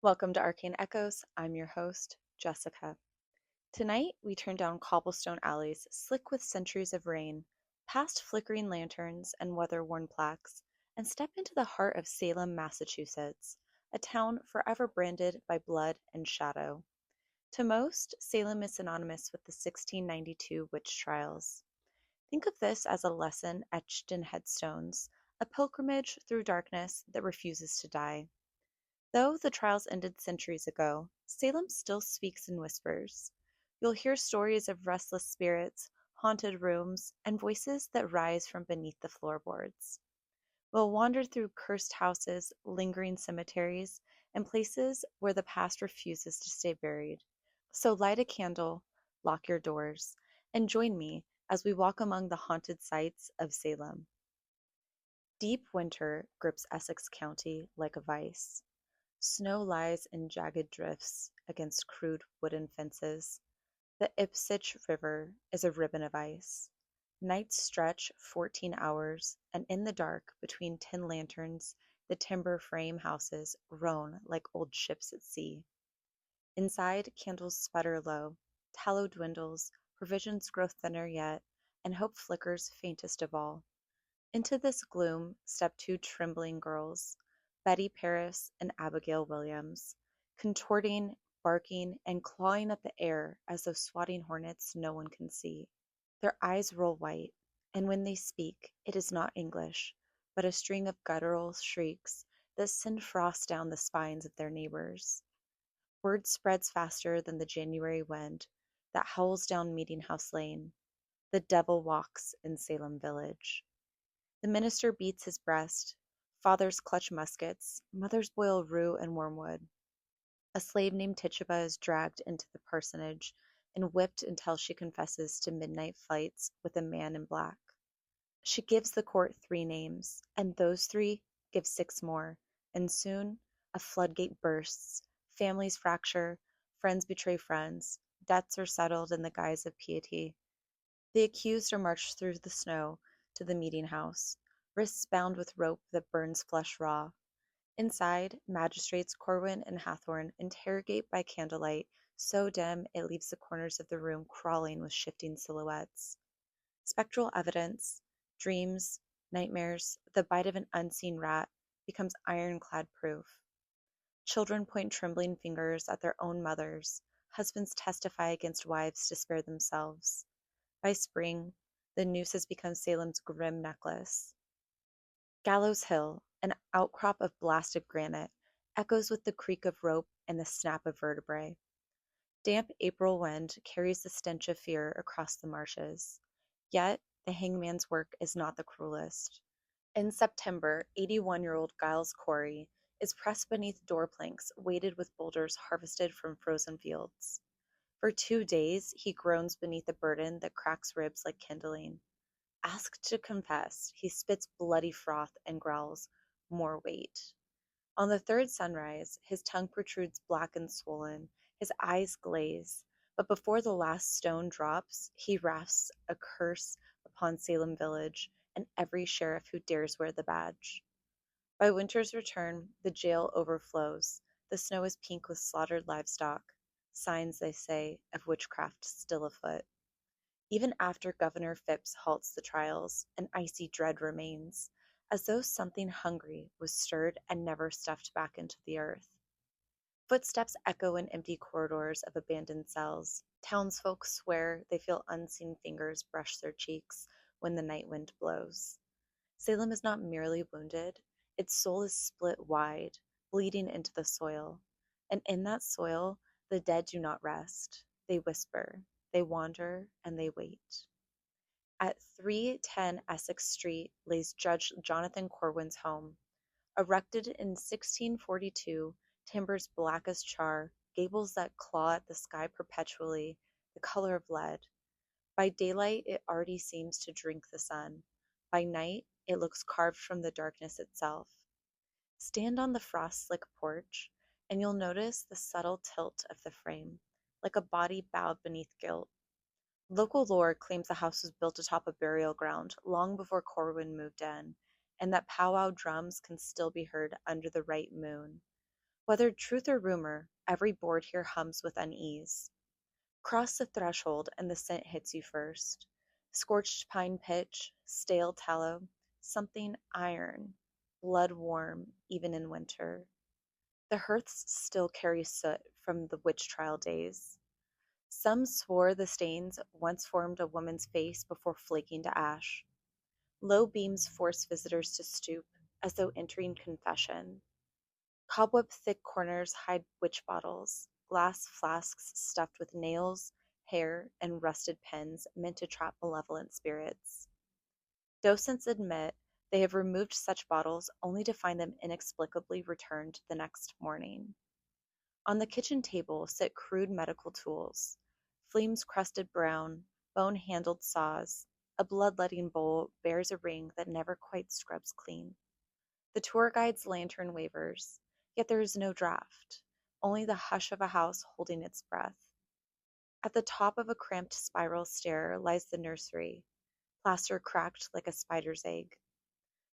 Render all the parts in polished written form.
Welcome to Arcane Echoes. I'm your host, Jessica. Tonight, we turn down cobblestone alleys slick with centuries of rain, past flickering lanterns and weather worn plaques, and step into the heart of Salem, Massachusetts, a town forever branded by blood and shadow. To most, Salem is synonymous with the 1692 witch trials. Think of this as a lesson etched in headstones, a pilgrimage through darkness that refuses to die. Though the trials ended centuries ago, Salem still speaks in whispers. You'll hear stories of restless spirits, haunted rooms, and voices that rise from beneath the floorboards. We'll wander through cursed houses, lingering cemeteries, and places where the past refuses to stay buried. So light a candle, lock your doors, and join me as we walk among the haunted sites of Salem. Deep winter grips Essex County like a vice. Snow lies in jagged drifts against crude wooden fences. The Ipswich River is a ribbon of ice. Nights stretch 14 hours, and in the dark, between tin lanterns, the timber frame houses groan like old ships at sea. Inside, candles sputter low, tallow dwindles, provisions grow thinner yet, and hope flickers faintest of all. Into this gloom step two trembling girls, Betty Paris and Abigail Williams, contorting, barking, and clawing at the air as though swatting hornets no one can see. Their eyes roll white, and when they speak, it is not English, but a string of guttural shrieks that send frost down the spines of their neighbors. Word spreads faster than the January wind that howls down Meeting House Lane. The devil walks in Salem Village. The minister beats his breast. Fathers clutch muskets. Mothers boil rue and wormwood. A slave named Tituba is dragged into the parsonage and whipped until she confesses to midnight fights with a man in black. She gives the court 3 names, and those 3 give 6 more, and soon a floodgate bursts. Families fracture, friends betray friends, debts are settled in the guise of piety. The accused are marched through the snow to the meeting house, wrists bound with rope that burns flesh raw. Inside, magistrates Corwin and Hathorne interrogate by candlelight so dim it leaves the corners of the room crawling with shifting silhouettes. Spectral evidence, dreams, nightmares, the bite of an unseen rat becomes ironclad proof. Children point trembling fingers at their own mothers. Husbands testify against wives to spare themselves. By spring, the noose has become Salem's grim necklace. Gallows Hill, an outcrop of blasted granite, echoes with the creak of rope and the snap of vertebrae. Damp April wind carries the stench of fear across the marshes. Yet, the hangman's work is not the cruelest. In September, 81-year-old Giles Corey is pressed beneath door planks weighted with boulders harvested from frozen fields. For 2 days, he groans beneath a burden that cracks ribs like kindling. Asked to confess, he spits bloody froth and growls, "More weight." On the third sunrise, his tongue protrudes black and swollen, his eyes glaze, but before the last stone drops, he rafts a curse upon Salem Village and every sheriff who dares wear the badge. By winter's return, the jail overflows. The snow is pink with slaughtered livestock, signs, they say, of witchcraft still afoot. Even after Governor Phipps halts the trials, an icy dread remains, as though something hungry was stirred and never stuffed back into the earth. Footsteps echo in empty corridors of abandoned cells. Townsfolk swear they feel unseen fingers brush their cheeks when the night wind blows. Salem is not merely wounded, its soul is split wide, bleeding into the soil. And in that soil, the dead do not rest. They whisper, they wander, and they wait. At 310 Essex Street lays Judge Jonathan Corwin's home. Erected in 1642, timbers black as char, gables that claw at the sky perpetually, the color of lead. By daylight, it already seems to drink the sun. By night, it looks carved from the darkness itself. Stand on the frost-slick porch, and you'll notice the subtle tilt of the frame, like a body bowed beneath guilt. Local lore claims the house was built atop a burial ground long before Corwin moved in, and that powwow drums can still be heard under the right moon. Whether truth or rumor, every board here hums with unease. Cross the threshold and the scent hits you first. Scorched pine pitch, stale tallow, something iron, blood warm even in winter. The hearths still carry soot from the witch trial days. Some swore the stains once formed a woman's face before flaking to ash. Low beams force visitors to stoop, as though entering confession. Cobweb-thick corners hide witch bottles, glass flasks stuffed with nails, hair, and rusted pens meant to trap malevolent spirits. Docents admit they have removed such bottles only to find them inexplicably returned the next morning. On the kitchen table sit crude medical tools, fleams-crusted brown, bone-handled saws. A bloodletting bowl bears a ring that never quite scrubs clean. The tour guide's lantern wavers, yet there is no draft, only the hush of a house holding its breath. At the top of a cramped spiral stair lies the nursery, plaster cracked like a spider's egg.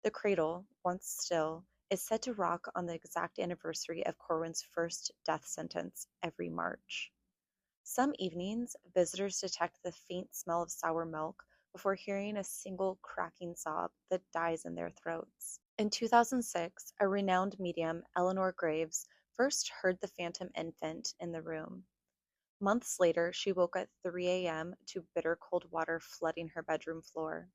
The cradle, once still, is said to rock on the exact anniversary of Corwin's first death sentence every March. Some evenings, visitors detect the faint smell of sour milk before hearing a single cracking sob that dies in their throats. In 2006, a renowned medium, Eleanor Graves, first heard the phantom infant in the room. Months later, she woke at 3 a.m. to bitter cold water flooding her bedroom floor.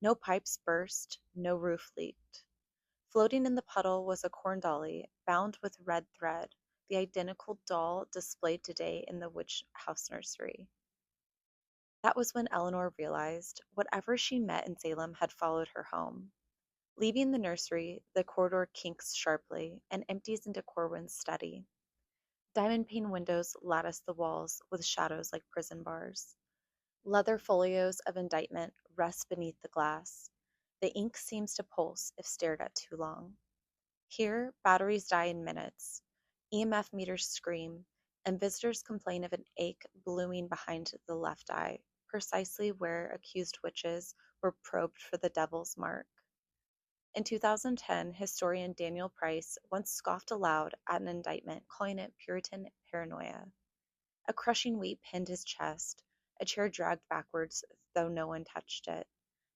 No pipes burst, no roof leaked. Floating in the puddle was a corn dolly bound with red thread, the identical doll displayed today in the witch house nursery. That was when Eleanor realized whatever she met in Salem had followed her home. Leaving the nursery, the corridor kinks sharply and empties into Corwin's study. Diamond-pane windows lattice the walls with shadows like prison bars. Leather folios of indictment rest beneath the glass. The ink seems to pulse if stared at too long. Here, batteries die in minutes. EMF meters scream, and visitors complain of an ache blooming behind the left eye, precisely where accused witches were probed for the devil's mark. In 2010, historian Daniel Price once scoffed aloud at an indictment, calling it Puritan paranoia. A crushing weight pinned his chest, a chair dragged backwards, though no one touched it.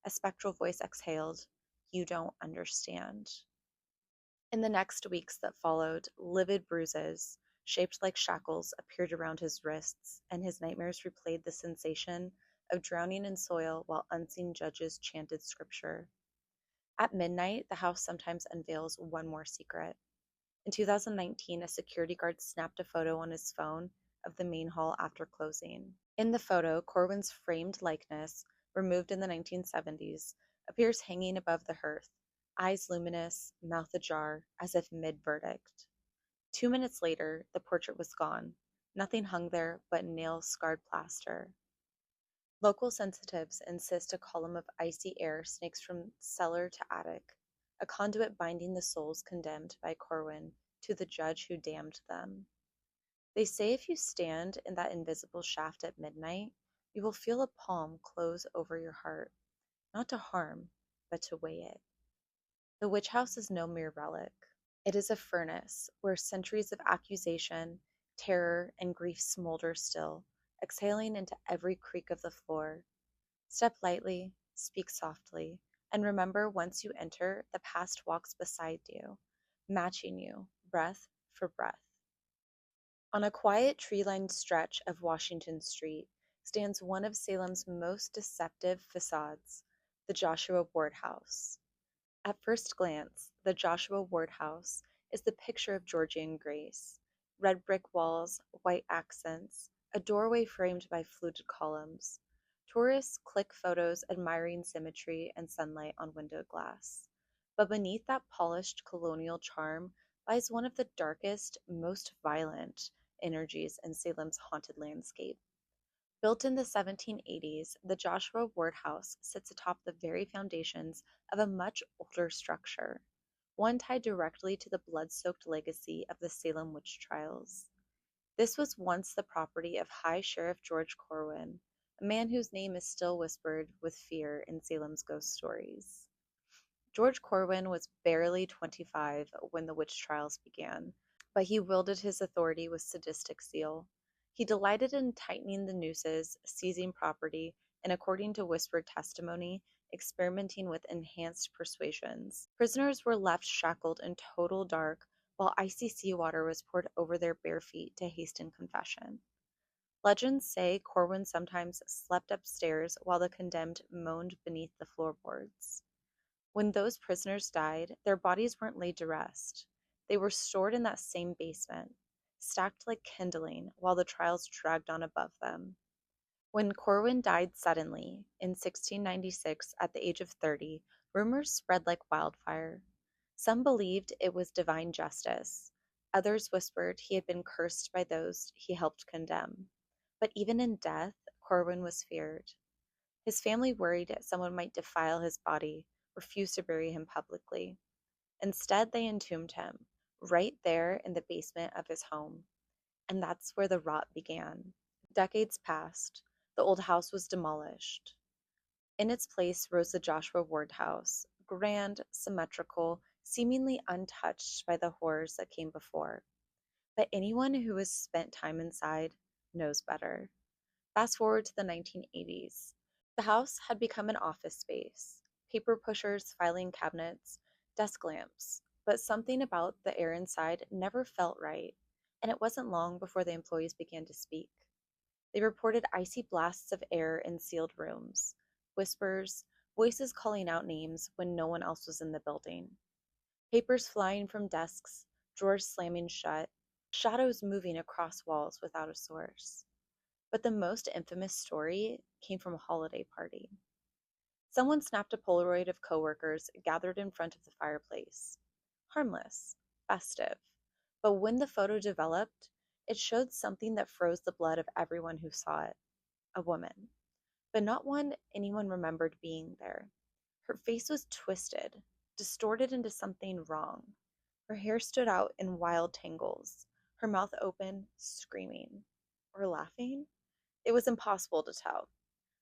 A spectral voice exhaled, "You don't understand." In the next weeks that followed, livid bruises, shaped like shackles, appeared around his wrists, and his nightmares replayed the sensation of drowning in soil while unseen judges chanted scripture. At midnight, the house sometimes unveils one more secret. In 2019, a security guard snapped a photo on his phone of the main hall after closing. In the photo, Corwin's framed likeness, removed in the 1970s, appears hanging above the hearth, eyes luminous, mouth ajar, as if mid-verdict. 2 minutes later, the portrait was gone. Nothing hung there but nail-scarred plaster. Local sensitives insist a column of icy air snakes from cellar to attic, a conduit binding the souls condemned by Corwin to the judge who damned them. They say if you stand in that invisible shaft at midnight, you will feel a palm close over your heart, not to harm, but to weigh it. The witch house is no mere relic. It is a furnace where centuries of accusation, terror, and grief smolder still, exhaling into every creak of the floor. Step lightly, speak softly, and remember once you enter, the past walks beside you, matching you, breath for breath. On a quiet tree-lined stretch of Washington Street stands one of Salem's most deceptive facades, the Joshua Ward House. At first glance, the Joshua Ward House is the picture of Georgian grace. Red brick walls, white accents, a doorway framed by fluted columns. Tourists click photos admiring symmetry and sunlight on window glass. But beneath that polished colonial charm lies one of the darkest, most violent energies in Salem's haunted landscape. Built in the 1780s, the Joshua Ward House sits atop the very foundations of a much older structure, one tied directly to the blood-soaked legacy of the Salem Witch Trials. This was once the property of High Sheriff George Corwin, a man whose name is still whispered with fear in Salem's ghost stories. George Corwin was barely 25 when the witch trials began, but he wielded his authority with sadistic zeal. He delighted in tightening the nooses, seizing property, and according to whispered testimony, experimenting with enhanced persuasions. Prisoners were left shackled in total dark, while icy seawater was poured over their bare feet to hasten confession. Legends say Corwin sometimes slept upstairs while the condemned moaned beneath the floorboards. When those prisoners died, their bodies weren't laid to rest. They were stored in that same basement, stacked like kindling while the trials dragged on above them. When Corwin died suddenly in 1696 at the age of 30, rumors spread like wildfire. Some believed it was divine justice. Others whispered he had been cursed by those he helped condemn. But even in death, Corwin was feared. His family worried that someone might defile his body, refuse to bury him publicly. Instead, they entombed him, right there in the basement of his home. And that's where the rot began. Decades passed. The old house was demolished. In its place rose the Joshua Ward house, grand, symmetrical, seemingly untouched by the horrors that came before. But anyone who has spent time inside knows better. Fast forward to the 1980s. The house had become an office space, paper pushers, filing cabinets, desk lamps, but something about the air inside never felt right, and it wasn't long before the employees began to speak. They reported icy blasts of air in sealed rooms, whispers, voices calling out names when no one else was in the building, papers flying from desks, drawers slamming shut, shadows moving across walls without a source. But the most infamous story came from a holiday party. Someone snapped a Polaroid of coworkers gathered in front of the fireplace. Harmless, festive. But when the photo developed, it showed something that froze the blood of everyone who saw it. A woman. But not one anyone remembered being there. Her face was twisted, distorted into something wrong. Her hair stood out in wild tangles, her mouth open, screaming. Or laughing? It was impossible to tell.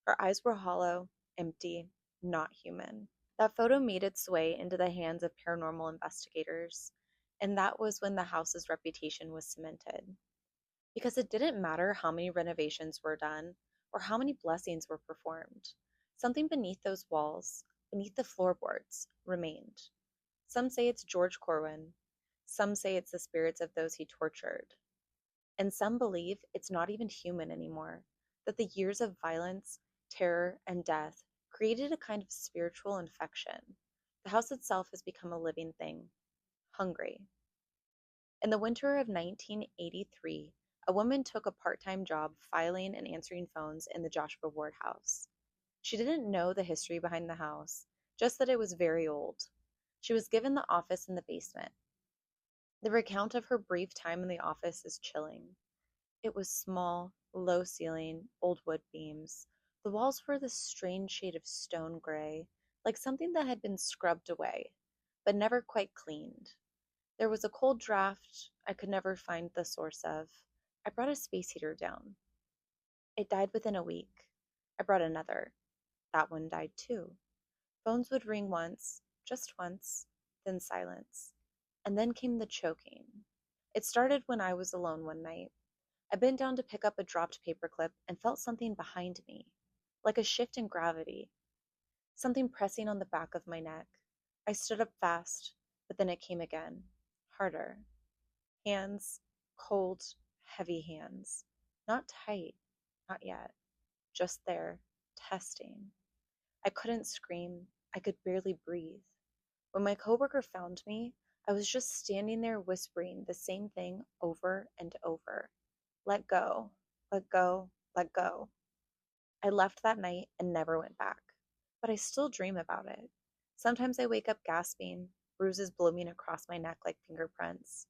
Her eyes were hollow, empty, not human. That photo made its way into the hands of paranormal investigators, and that was when the house's reputation was cemented. Because it didn't matter how many renovations were done or how many blessings were performed. Something beneath those walls, beneath the floorboards, remained. Some say it's George Corwin. Some say it's the spirits of those he tortured. And some believe it's not even human anymore, that the years of violence, terror, and death created a kind of spiritual infection. The house itself has become a living thing, hungry. In the winter of 1983, a woman took a part-time job filing and answering phones in the Joshua Ward house. She didn't know the history behind the house, just that it was very old. She was given the office in the basement. The recount of her brief time in the office is chilling. It was small, low ceiling, old wood beams. The walls were this strange shade of stone gray, like something that had been scrubbed away, but never quite cleaned. There was a cold draft I could never find the source of. I brought a space heater down. It died within a week. I brought another. That one died too. Phones would ring once, just once, then silence. And then came the choking. It started when I was alone one night. I bent down to pick up a dropped paperclip and felt something behind me, like a shift in gravity, something pressing on the back of my neck. I stood up fast, but then it came again, harder. Hands, cold, heavy hands. Not tight, not yet. Just there, testing. I couldn't scream. I could barely breathe. When my coworker found me, I was just standing there whispering the same thing over and over. Let go, let go, let go. I left that night and never went back. But I still dream about it. Sometimes I wake up gasping, bruises blooming across my neck like fingerprints.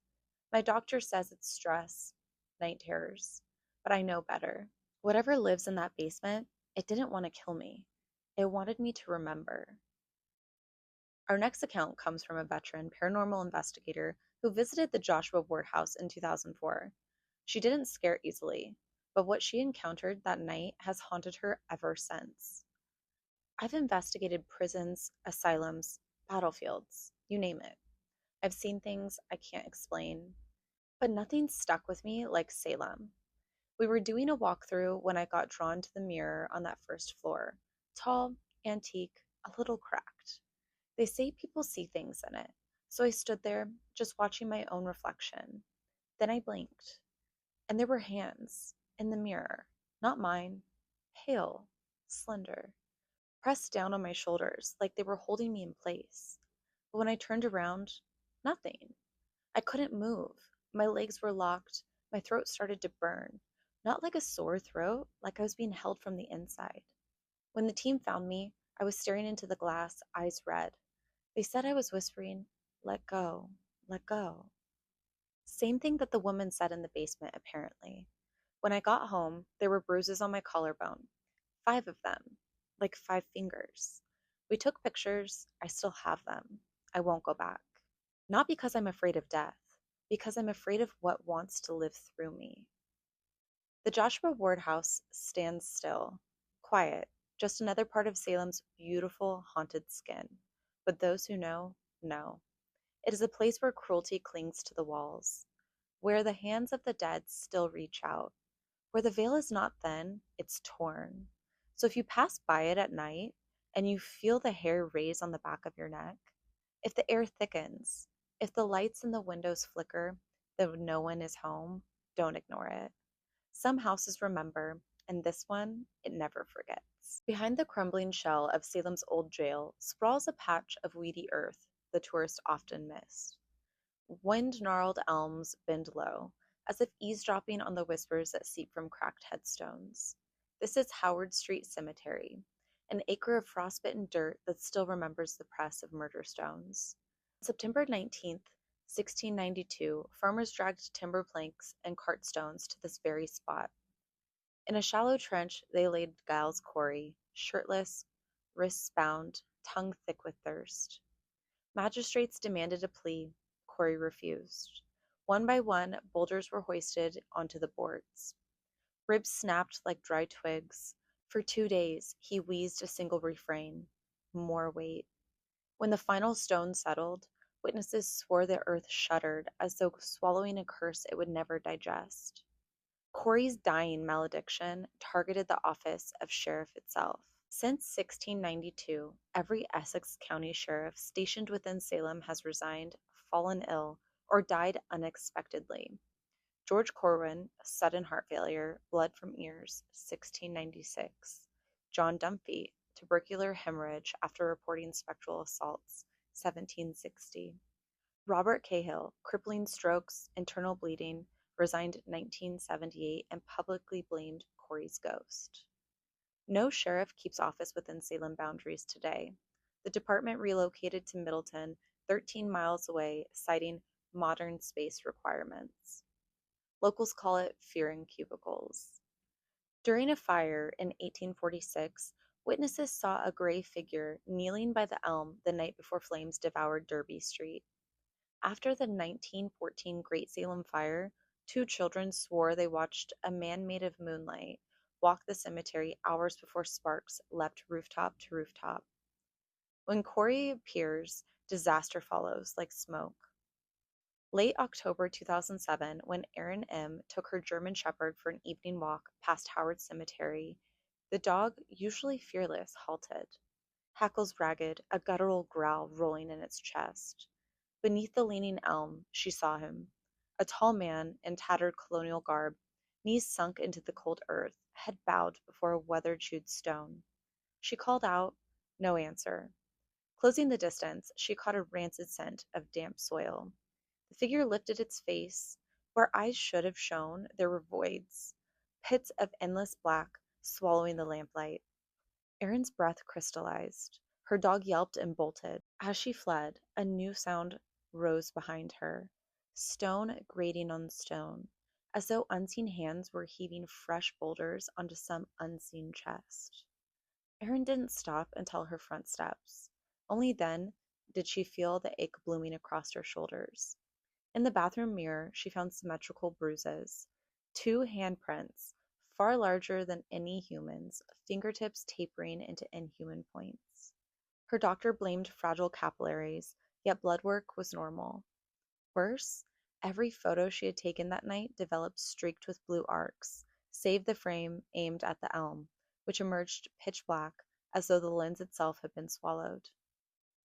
My doctor says it's stress, night terrors, but I know better. Whatever lives in that basement, it didn't want to kill me. It wanted me to remember. Our next account comes from a veteran paranormal investigator who visited the Joshua Ward house in 2004. She didn't scare easily, but what she encountered that night has haunted her ever since. I've investigated prisons, asylums, battlefields, you name it. I've seen things I can't explain. But nothing stuck with me like Salem. We were doing a walkthrough when I got drawn to the mirror on that first floor. Tall, antique, a little cracked. They say people see things in it, so I stood there, just watching my own reflection. Then I blinked, and there were hands in the mirror, not mine, pale, slender, pressed down on my shoulders like they were holding me in place. But when I turned around, nothing. I couldn't move. My legs were locked. My throat started to burn. Not like a sore throat, like I was being held from the inside. When the team found me, I was staring into the glass, eyes red. They said I was whispering, "Let go, let go." Same thing that the woman said in the basement, apparently. When I got home, there were bruises on my collarbone. 5 of them, like 5 fingers. We took pictures. I still have them. I won't go back. Not because I'm afraid of death, because I'm afraid of what wants to live through me. The Joshua Ward house stands still, quiet, just another part of Salem's beautiful, haunted skin. But those who know. It is a place where cruelty clings to the walls, where the hands of the dead still reach out, where the veil is not thin, it's torn. So if you pass by it at night and you feel the hair raise on the back of your neck, if the air thickens, if the lights in the windows flicker, though no one is home, don't ignore it. Some houses remember, and this one, it never forgets. Behind the crumbling shell of Salem's old jail sprawls a patch of weedy earth the tourists often miss. Wind-gnarled elms bend low, as if eavesdropping on the whispers that seep from cracked headstones. This is Howard Street Cemetery, an acre of frostbitten dirt that still remembers the press of murder stones. September 19th, 1692, farmers dragged timber planks and cart stones to this very spot. In a shallow trench, they laid Giles Corey, shirtless, wrists bound, tongue thick with thirst. Magistrates demanded a plea. Corey refused. One by one, boulders were hoisted onto the boards. Ribs snapped like dry twigs. For 2 days, he wheezed a single refrain: more weight. When the final stone settled, witnesses swore the earth shuddered as though swallowing a curse it would never digest. Corey's dying malediction targeted the office of sheriff itself. Since 1692, every Essex County sheriff stationed within Salem has resigned, fallen ill, or died unexpectedly. George Corwin, sudden heart failure, blood from ears, 1696. John Dunphy, tubercular hemorrhage after reporting spectral assaults, 1760. Robert Cahill, crippling strokes, internal bleeding, resigned 1978 and publicly blamed Corey's ghost. No sheriff keeps office within Salem boundaries today. The department relocated to Middleton, 13 miles away, citing modern space requirements. Locals call it fearing cubicles. During a fire in 1846, witnesses saw a gray figure kneeling by the elm the night before flames devoured Derby Street. After the 1914 Great Salem Fire, 2 children swore they watched a man made of moonlight walk the cemetery hours before sparks leapt rooftop to rooftop. When Corey appears, disaster follows like smoke. Late October 2007, when Erin M. took her German Shepherd for an evening walk past Howard Cemetery, the dog, usually fearless, halted, hackles ragged, a guttural growl rolling in its chest. Beneath the leaning elm, she saw him, a tall man in tattered colonial garb, knees sunk into the cold earth, head bowed before a weather-chewed stone. She called out, no answer. Closing the distance, she caught a rancid scent of damp soil. The figure lifted its face. Where eyes should have shone, there were voids, pits of endless black, swallowing the lamplight. Erin's breath crystallized. Her dog yelped and bolted. As she fled, a new sound rose behind her, stone grating on stone, as though unseen hands were heaving fresh boulders onto some unseen chest. Erin didn't stop until her front steps. Only then did she feel the ache blooming across her shoulders. In the bathroom mirror, she found symmetrical bruises, 2 handprints, far larger than any human's, fingertips tapering into inhuman points. Her doctor blamed fragile capillaries, yet blood work was normal. Worse, Every photo she had taken that night developed streaked with blue arcs, save the frame aimed at the elm, which emerged pitch black as though the lens itself had been swallowed.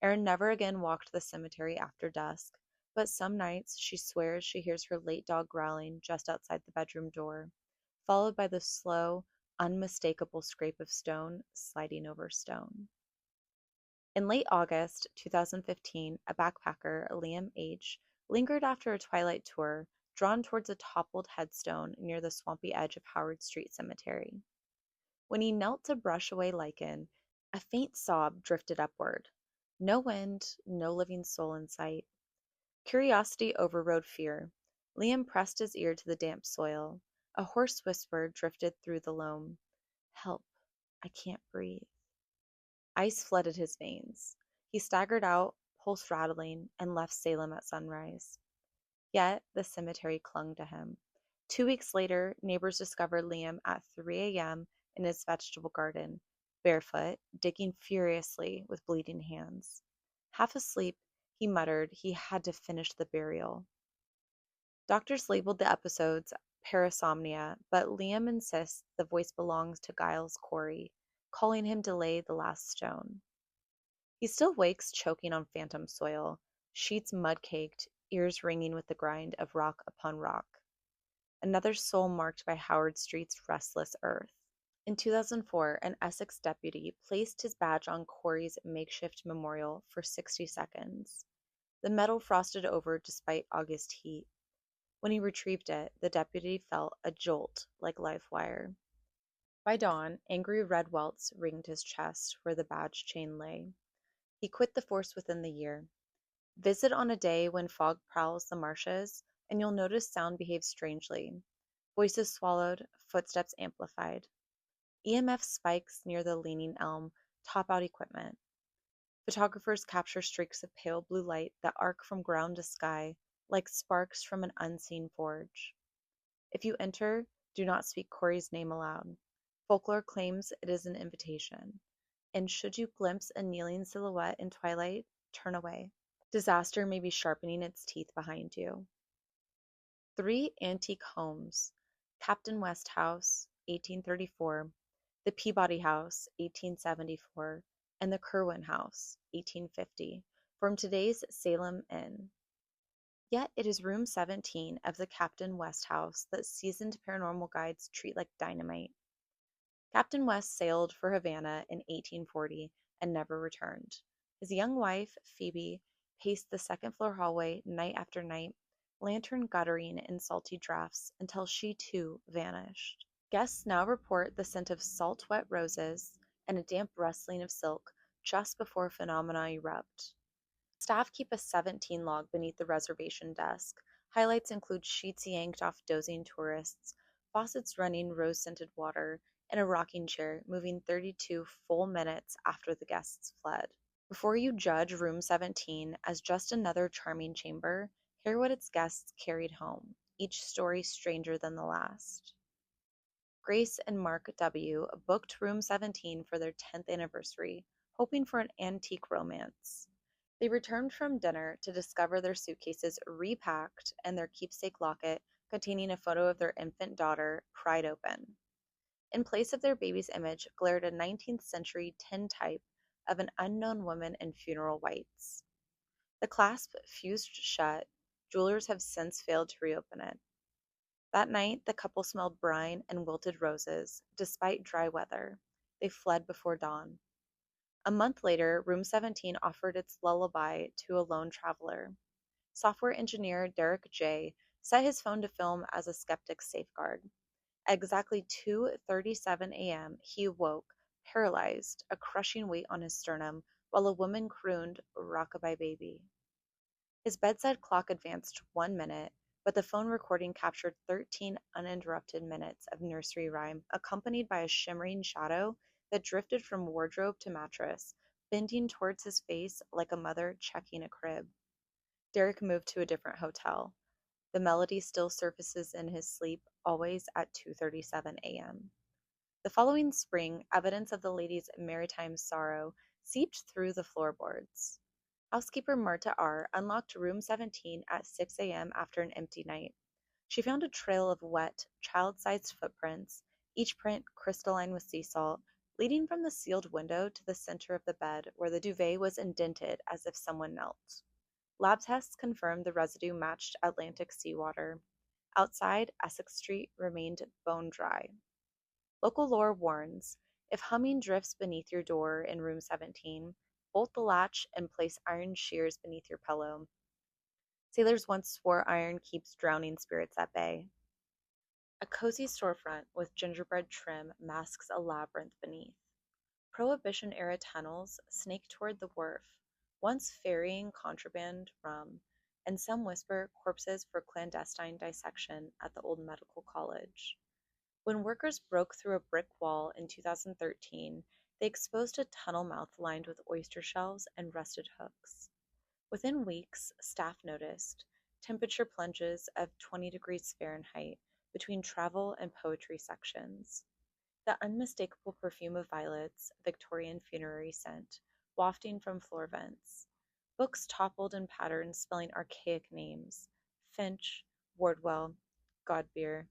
Erin never again walked the cemetery after dusk, but some nights she swears she hears her late dog growling just outside the bedroom door, followed by the slow, unmistakable scrape of stone sliding over stone. In late August 2015, a backpacker, Liam H., lingered after a twilight tour, drawn towards a toppled headstone near the swampy edge of Howard Street Cemetery. When he knelt to brush away lichen, a faint sob drifted upward. No wind, no living soul in sight. Curiosity overrode fear. Liam pressed his ear to the damp soil. A hoarse whisper drifted through the loam. Help, I can't breathe. Ice flooded his veins. He staggered out, pulse rattling, and left Salem at sunrise. Yet the cemetery clung to him. 2 weeks later, neighbors discovered Liam at 3 a.m. in his vegetable garden, barefoot, digging furiously with bleeding hands. Half asleep, he muttered he had to finish the burial. Doctors labeled the episodes parasomnia, but Liam insists the voice belongs to Giles Corey, calling him to lay the last stone. He still wakes choking on phantom soil, sheets mud-caked, ears ringing with the grind of rock upon rock. Another soul marked by Howard Street's restless earth. In 2004, an Essex deputy placed his badge on Corey's makeshift memorial for 60 seconds. The metal frosted over despite August heat. When he retrieved it, the deputy felt a jolt like live wire. By dawn, angry red welts ringed his chest where the badge chain lay. He quit the force within the year. Visit on a day when fog prowls the marshes, and you'll notice sound behaves strangely. Voices swallowed, footsteps amplified. EMF spikes near the leaning elm top out equipment. Photographers capture streaks of pale blue light that arc from ground to sky, like sparks from an unseen forge. If you enter, do not speak Corey's name aloud. Folklore claims it is an invitation, and should you glimpse a kneeling silhouette in twilight, turn away. Disaster may be sharpening its teeth behind you. 3 antique homes, Captain West House, 1834, the Peabody House, 1874, and the Kerwin House, 1850, form today's Salem Inn. Yet it is room 17 of the Captain West House that seasoned paranormal guides treat like dynamite. Captain West sailed for Havana in 1840 and never returned. His young wife, Phoebe, paced the second-floor hallway night after night, lantern guttering in salty drafts until she too vanished. Guests now report the scent of salt-wet roses and a damp rustling of silk just before phenomena erupt. Staff keep a 17 log beneath the reservation desk. Highlights include sheets yanked off dozing tourists, faucets running rose-scented water, and a rocking chair moving 32 full minutes after the guests fled. Before you judge room 17 as just another charming chamber, hear what its guests carried home, each story stranger than the last. Grace and Mark W. booked room 17 for their 10th anniversary, hoping for an antique romance. They returned from dinner to discover their suitcases repacked and their keepsake locket containing a photo of their infant daughter pried open. In place of their baby's image glared a 19th century tin type of an unknown woman in funeral whites. The clasp fused shut. Jewelers have since failed to reopen it. That night, the couple smelled brine and wilted roses, despite dry weather. They fled before dawn. A month later, room 17 offered its lullaby to a lone traveler. Software engineer Derek J. set his phone to film as a skeptic's safeguard. At exactly 2:37 a.m., he awoke, paralyzed, a crushing weight on his sternum, while a woman crooned, "Rockabye Baby." His bedside clock advanced 1 minute, but the phone recording captured 13 uninterrupted minutes of nursery rhyme, accompanied by a shimmering shadow that drifted from wardrobe to mattress, bending towards his face like a mother checking a crib. Derek moved to a different hotel. The melody still surfaces in his sleep, always at 2:37 a.m. The following spring, evidence of the lady's maritime sorrow seeped through the floorboards. Housekeeper Marta R. unlocked room 17 at 6 a.m. after an empty night. She found a trail of wet, child-sized footprints, each print crystalline with sea salt, leading from the sealed window to the center of the bed where the duvet was indented as if someone knelt. Lab tests confirmed the residue matched Atlantic seawater. Outside, Essex Street remained bone dry. Local lore warns, if humming drifts beneath your door in room 17, bolt the latch and place iron shears beneath your pillow. Sailors once swore iron keeps drowning spirits at bay. A cozy storefront with gingerbread trim masks a labyrinth beneath. Prohibition-era tunnels snake toward the wharf, once ferrying contraband rum, and some whisper corpses for clandestine dissection at the old medical college. When workers broke through a brick wall in 2013, they exposed a tunnel mouth lined with oyster shells and rusted hooks. Within weeks, staff noticed temperature plunges of 20 degrees Fahrenheit between travel and poetry sections. The unmistakable perfume of violets, Victorian funerary scent, wafting from floor vents. Books toppled in patterns spelling archaic names Finch, Wardwell, Godbeer,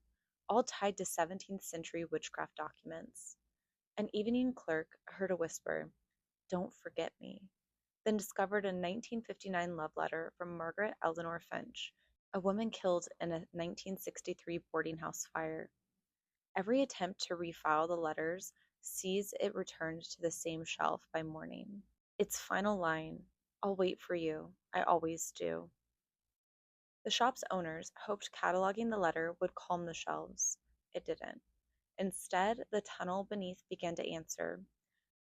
all tied to 17th century witchcraft documents. An evening clerk heard a whisper, "Don't forget me," then discovered a 1959 love letter from Margaret Eleanor Finch, a woman killed in a 1963 boarding house fire. Every attempt to refile the letters sees it returned to the same shelf by morning. Its final line, "I'll wait for you, I always do." The shop's owners hoped cataloging the letter would calm the shelves. It didn't. Instead, the tunnel beneath began to answer.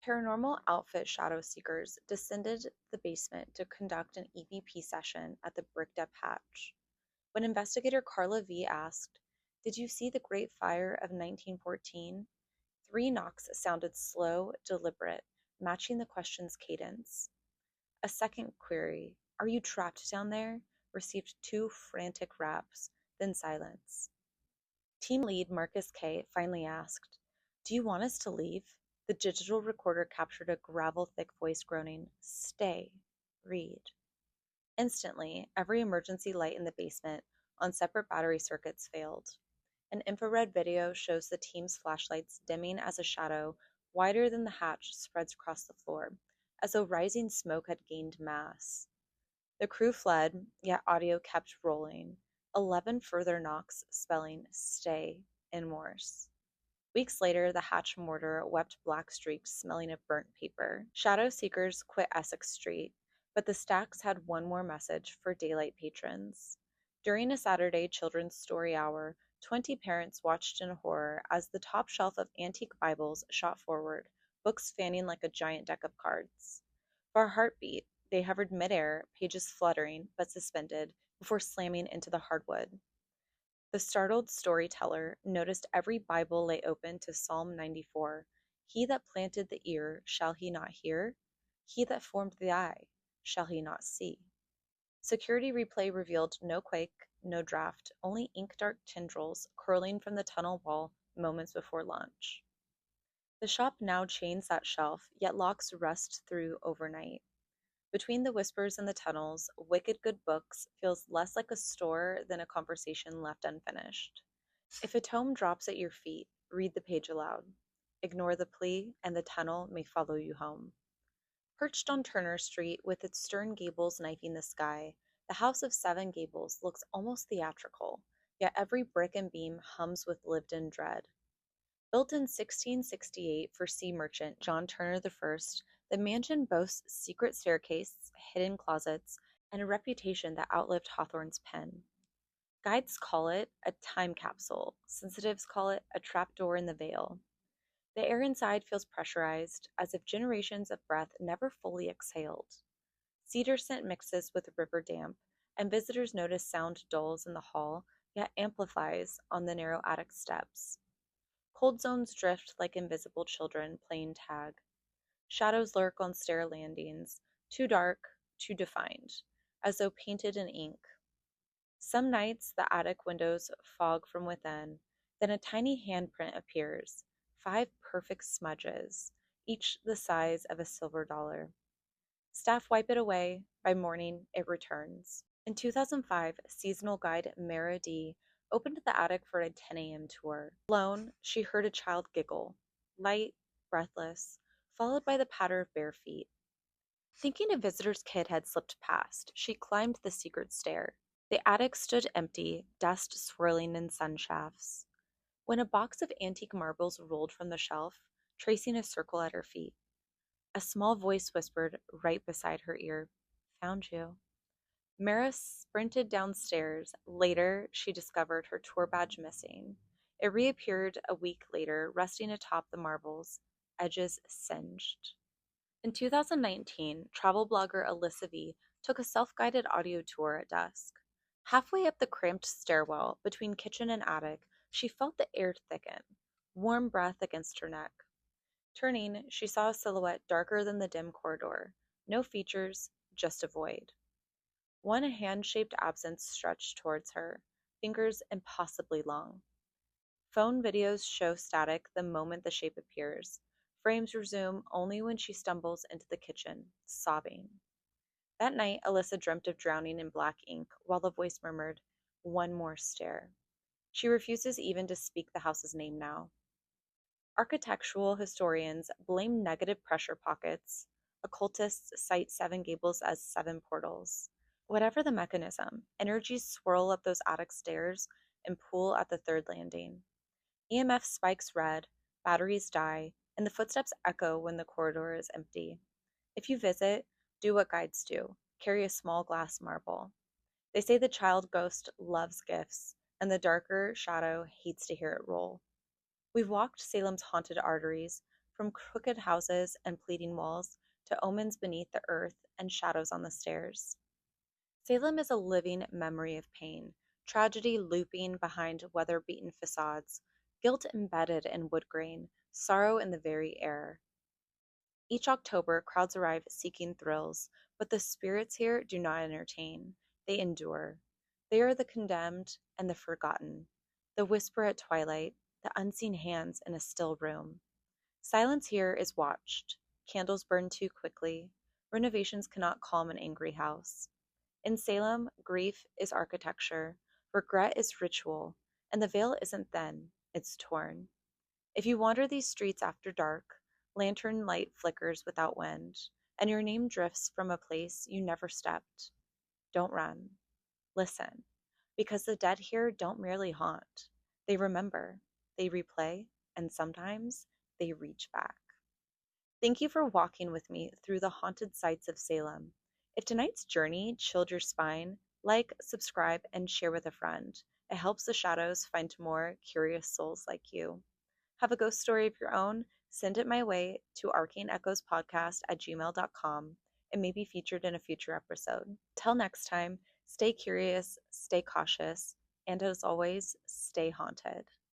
Paranormal outfit shadow seekers descended the basement to conduct an EVP session at the bricked-up hatch. When investigator Carla V. asked, "Did you see the Great Fire of 1914?" 3 knocks sounded slow, deliberate, matching the question's cadence. A second query, "Are you trapped down there?" received 2 frantic raps, then silence. Team lead Marcus K. finally asked, "Do you want us to leave?" The digital recorder captured a gravel-thick voice groaning, "Stay. Read." Instantly, every emergency light in the basement on separate battery circuits failed. An infrared video shows the team's flashlights dimming as a shadow wider than the hatch spreads across the floor, as though rising smoke had gained mass. The crew fled, yet audio kept rolling. 11 further knocks spelling "stay" in Morse. Weeks later, the hatch mortar wept black streaks smelling of burnt paper. Shadow seekers quit Essex Street, but the stacks had one more message for daylight patrons. During a Saturday children's story hour, 20 parents watched in horror as the top shelf of antique Bibles shot forward, books fanning like a giant deck of cards. For a heartbeat, they hovered midair, pages fluttering but suspended, before slamming into the hardwood. The startled storyteller noticed every Bible lay open to Psalm 94. "He that planted the ear, shall he not hear? He that formed the eye, shall he not see?" Security replay revealed no quake, no draft, only ink-dark tendrils curling from the tunnel wall moments before launch. The shop now chains that shelf, yet locks rust through overnight. Between the whispers and the tunnels, Wicked Good Books feels less like a store than a conversation left unfinished. If a tome drops at your feet, read the page aloud. Ignore the plea, and the tunnel may follow you home. Perched on Turner Street, with its stern gables knifing the sky, the House of Seven Gables looks almost theatrical, yet every brick and beam hums with lived-in dread. Built in 1668 for sea merchant John Turner I, the mansion boasts secret staircases, hidden closets, and a reputation that outlived Hawthorne's pen. Guides call it a time capsule, sensitives call it a trapdoor in the veil. The air inside feels pressurized, as if generations of breath never fully exhaled. Cedar scent mixes with river damp, and visitors notice sound dulls in the hall, yet amplifies on the narrow attic steps. Cold zones drift like invisible children playing tag. Shadows lurk on stair landings, too dark, too defined, as though painted in ink. Some nights the attic windows fog from within, then a tiny handprint appears, 5 perfect smudges, each the size of a silver dollar. Staff wipe it away. By morning, it returns. In 2005, seasonal guide Mara D opened the attic for a 10 a.m. tour. Alone, she heard a child giggle, light, breathless, followed by the patter of bare feet. Thinking a visitor's kid had slipped past, she climbed the secret stair. The attic stood empty, dust swirling in sun shafts. When a box of antique marbles rolled from the shelf, tracing a circle at her feet, a small voice whispered right beside her ear, "Found you." Mara sprinted downstairs. Later, she discovered her tour badge missing. It reappeared a week later, resting atop the marbles, edges singed. In 2019, travel blogger Alyssa V took a self-guided audio tour at dusk. Halfway up the cramped stairwell between kitchen and attic, she felt the air thicken, warm breath against her neck. Turning, she saw a silhouette darker than the dim corridor. No features, just a void. One hand-shaped absence stretched towards her, fingers impossibly long. Phone videos show static the moment the shape appears. Frames resume only when she stumbles into the kitchen, sobbing. That night, Alyssa dreamt of drowning in black ink while the voice murmured, "One more stair." She refuses even to speak the house's name now. Architectural historians blame negative pressure pockets. Occultists cite seven gables as seven portals. Whatever the mechanism, energies swirl up those attic stairs and pool at the third landing. EMF spikes red, batteries die, and the footsteps echo when the corridor is empty. If you visit, do what guides do. Carry a small glass marble. They say the child ghost loves gifts, and the darker shadow hates to hear it roll. We've walked Salem's haunted arteries, from crooked houses and pleading walls to omens beneath the earth and shadows on the stairs. Salem is a living memory of pain, tragedy looping behind weather-beaten facades, guilt embedded in wood grain, sorrow in the very air. Each October, crowds arrive seeking thrills, but the spirits here do not entertain. They endure. They are the condemned and the forgotten, the whisper at twilight, the unseen hands in a still room. Silence here is watched. Candles burn too quickly. Renovations cannot calm an angry house. In Salem, grief is architecture, regret is ritual, and the veil isn't thin, it's torn. If you wander these streets after dark, lantern light flickers without wind, and your name drifts from a place you never stepped. Don't run. Listen, because the dead here don't merely haunt. They remember, they replay, and sometimes they reach back. Thank you for walking with me through the haunted sights of Salem. If tonight's journey chilled your spine, like, subscribe, and share with a friend. It helps the shadows find more curious souls like you. Have a ghost story of your own? Send it my way to arcaneechoespodcast@gmail.com and may be featured in a future episode. Till next time, stay curious, stay cautious, and as always, stay haunted.